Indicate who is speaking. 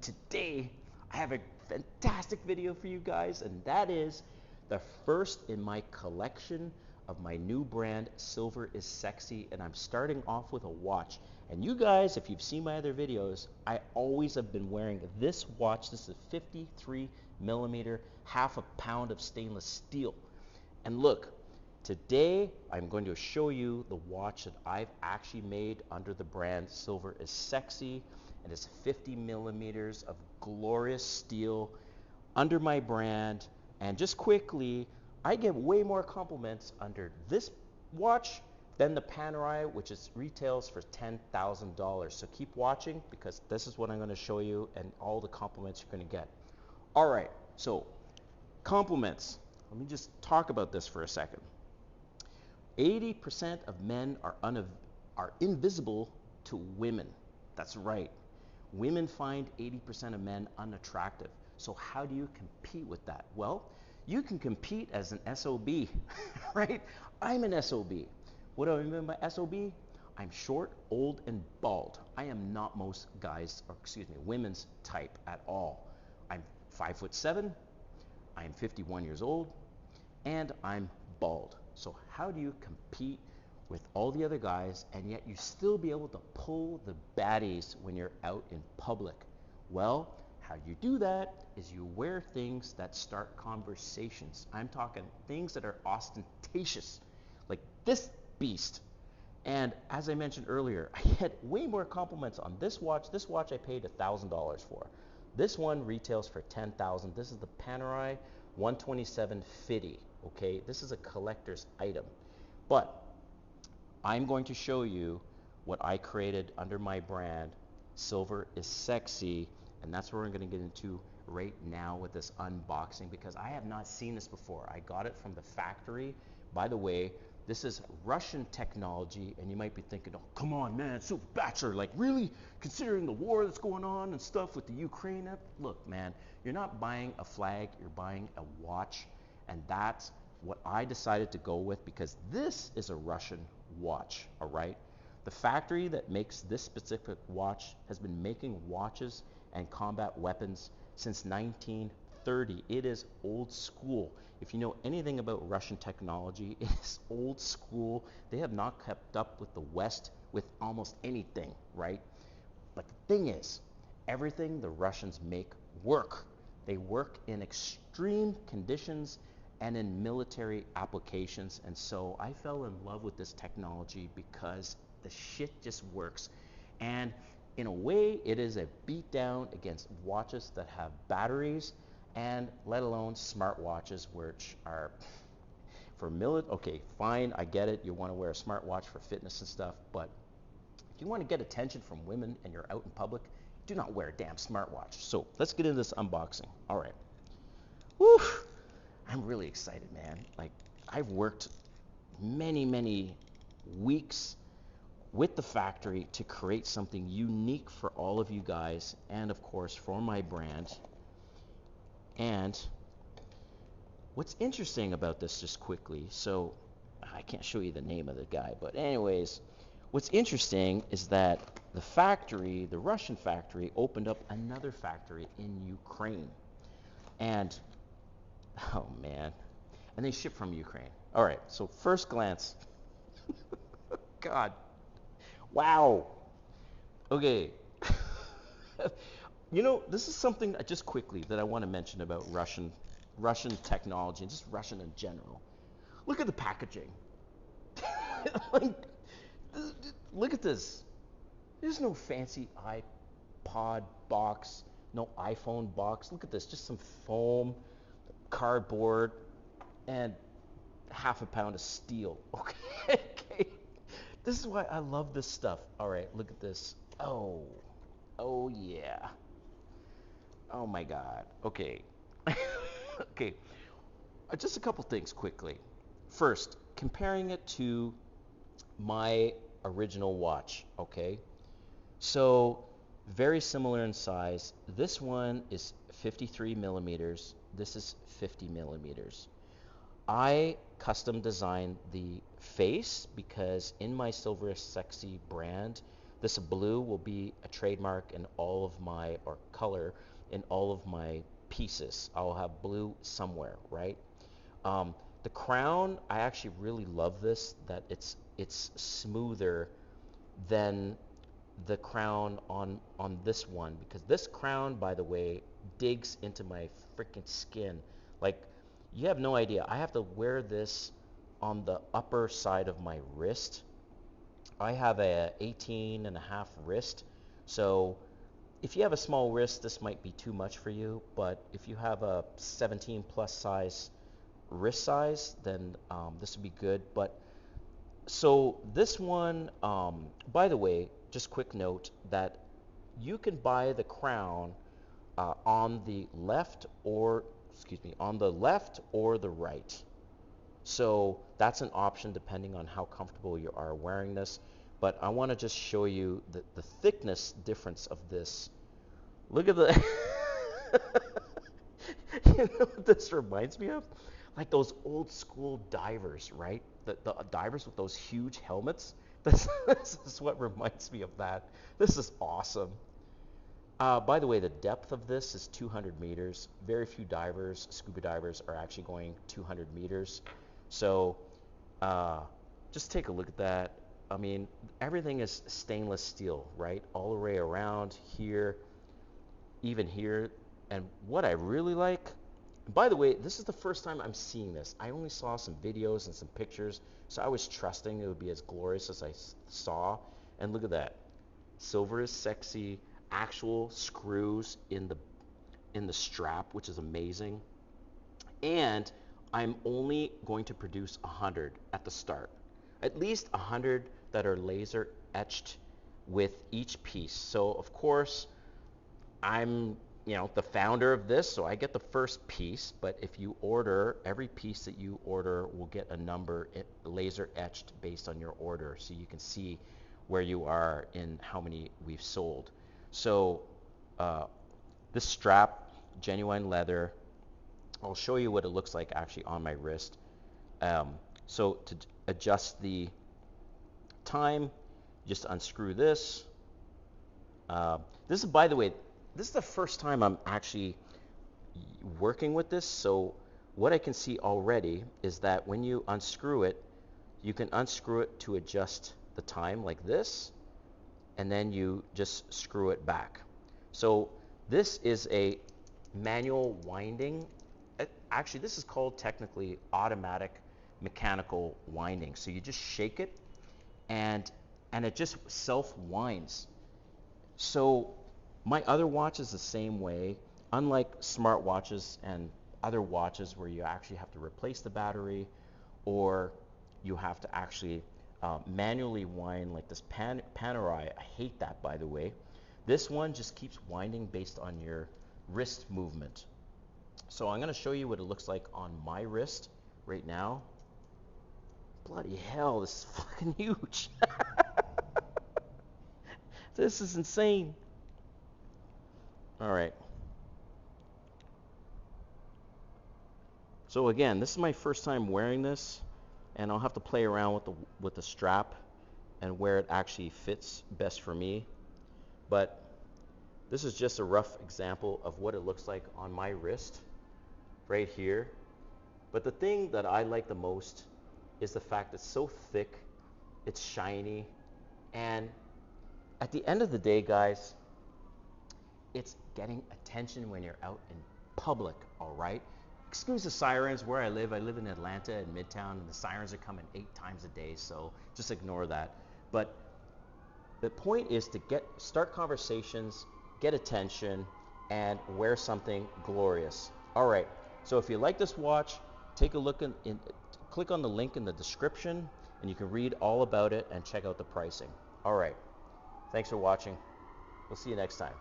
Speaker 1: today I have a fantastic video for you guys, and that is the first in my collection of my new brand, Silver is Sexy, and I'm starting off with a watch. And you guys, if you've seen my other videos, I always have been wearing this watch. This is a 53 millimeter, half a pound of stainless steel. And look, today I'm going to show you the watch that I've actually made under the brand Silver is Sexy, and it's 50 millimeters of glorious steel under my brand. And just quickly, I get way more compliments under this watch than the Panerai, which retails for $10,000. So keep watching, because this is what I'm going to show you and all the compliments you're going to get. All right, so compliments. Let me just talk about this for a second. 80% of men are invisible to women. That's right. Women find 80% of men unattractive. So how do you compete with that? Well, you can compete as an SOB, right? I'm an SOB. What do I mean by SOB? I'm short, old, and bald. I am not most women's type at all. I'm 5'7", I'm 51 years old, and I'm bald. So how do you compete with all the other guys and yet you still be able to pull the baddies when you're out in public? Well, how you do that is you wear things that start conversations. I'm talking things that are ostentatious, like this beast. And as I mentioned earlier, I had way more compliments on this watch. This watch I paid $1,000 for. This one retails for $10,000. This is the Panerai 12750. Okay, this is a collector's item. But I'm going to show you what I created under my brand, Silver is Sexy, and that's what we're going to get into right now with this unboxing, because I have not seen this before. I got it from the factory. By the way, this is Russian technology, and you might be thinking, oh, come on, man, so bachelor, like really, considering the war that's going on and stuff with the Ukraine. Look, man, you're not buying a flag, you're buying a watch, and that's what I decided to go with, because this is a Russian watch, all right? The factory that makes this specific watch has been making watches and combat weapons since 1930. It is old school. If you know anything about Russian technology, it is old school. They have not kept up with the West with almost anything, right? But the thing is, everything the Russians make work. They work in extreme conditions and in military applications. And so I fell in love with this technology because the shit just works. And in a way, it is a beatdown against watches that have batteries, and let alone smartwatches, which are for okay, fine, I get it. You want to wear a smartwatch for fitness and stuff, but if you want to get attention from women and you're out in public, do not wear a damn smartwatch. So let's get into this unboxing. All right. Woo! I'm really excited, man. Like, I've worked many weeks with the factory to create something unique for all of you guys, and of course for my brand. And what's interesting about this, just quickly, so I can't show you the name of the guy, but anyways, what's interesting is that the factory, the Russian factory, opened up another factory in Ukraine. And oh man, and they ship from Ukraine. All right, so first glance, God, wow. Okay. You know, this is something just quickly that I want to mention about Russian technology and just Russian in general. Look at the packaging. Like, look at this. There's no fancy iPod box, no iPhone box. Look at this, just some foam, cardboard, and half a pound of steel. Okay. This is why I love this stuff. All right, look at this. Oh yeah. Oh my God. Okay. Okay. Just a couple things quickly. First, comparing it to my original watch, okay? So, very similar in size. This one is 53 millimeters. This is 50 millimeters. I custom designed the face because in my Silver is Sexy brand, This blue will be a trademark in all of my, or color in all of my pieces. I'll have blue somewhere, right? The crown, I actually really love this, that it's smoother than the crown on this one, because this crown, by the way, digs into my freaking skin. Like, you have no idea. I have to wear this on the upper side of my wrist. I have a 18.5 wrist, so if you have a small wrist, this might be too much for you, but if you have a 17 plus size wrist size, then this would be good. But so this one, by the way, just quick note that you can buy the crown on the left or, on the left or the right. So that's an option depending on how comfortable you are wearing this. But I want to just show you the thickness difference of this. Look at the, you know what this reminds me of? Like those old school divers, right? The divers with those huge helmets. This is what reminds me of that. This is awesome. By the way, the depth of this is 200 meters. Very few divers, scuba divers, are actually going 200 meters. So just take a look at that. I mean, everything is stainless steel, right? All the way around here, even here. And what I really like, by the way, this is the first time I'm seeing this. I only saw some videos and some pictures, so I was trusting it would be as glorious as I saw. And look at that. Silver is sexy. Actual screws in the strap, which is amazing. And I'm only going to produce 100 at the start. At least 100 that are laser etched with each piece. So of course, I'm the founder of this, so I get the first piece, but if you order, every piece that you order will get a number laser etched based on your order, so you can see where you are in how many we've sold. So this strap, genuine leather, I'll show you what it looks like actually on my wrist. So to adjust the time, just unscrew this. This is, by the way, this is the first time I'm actually working with this, so what I can see already is that when you unscrew it, you can unscrew it to adjust the time like this, and then you just screw it back. So this is a manual winding. Actually, this is called technically automatic mechanical winding. So you just shake it, and it just self-winds. So my other watch is the same way. Unlike smart watches and other watches where you actually have to replace the battery, or you have to actually manually wind, like this Panerai. I hate that, by the way. This one just keeps winding based on your wrist movement. So I'm going to show you what it looks like on my wrist right now. Bloody hell, this is fucking huge. This is insane. All right. So again, this is my first time wearing this, and I'll have to play around with the strap and where it actually fits best for me. But this is just a rough example of what it looks like on my wrist right here. But the thing that I like the most is the fact it's so thick, it's shiny, and at the end of the day, guys, it's getting attention when you're out in public, all right? Excuse the sirens. Where I live in Atlanta in Midtown, and the sirens are coming 8 times a day, so just ignore that. But the point is to start conversations, get attention, and wear something glorious. All right, so if you like this watch, take a look click on the link in the description, and you can read all about it and check out the pricing. All right, thanks for watching. We'll see you next time.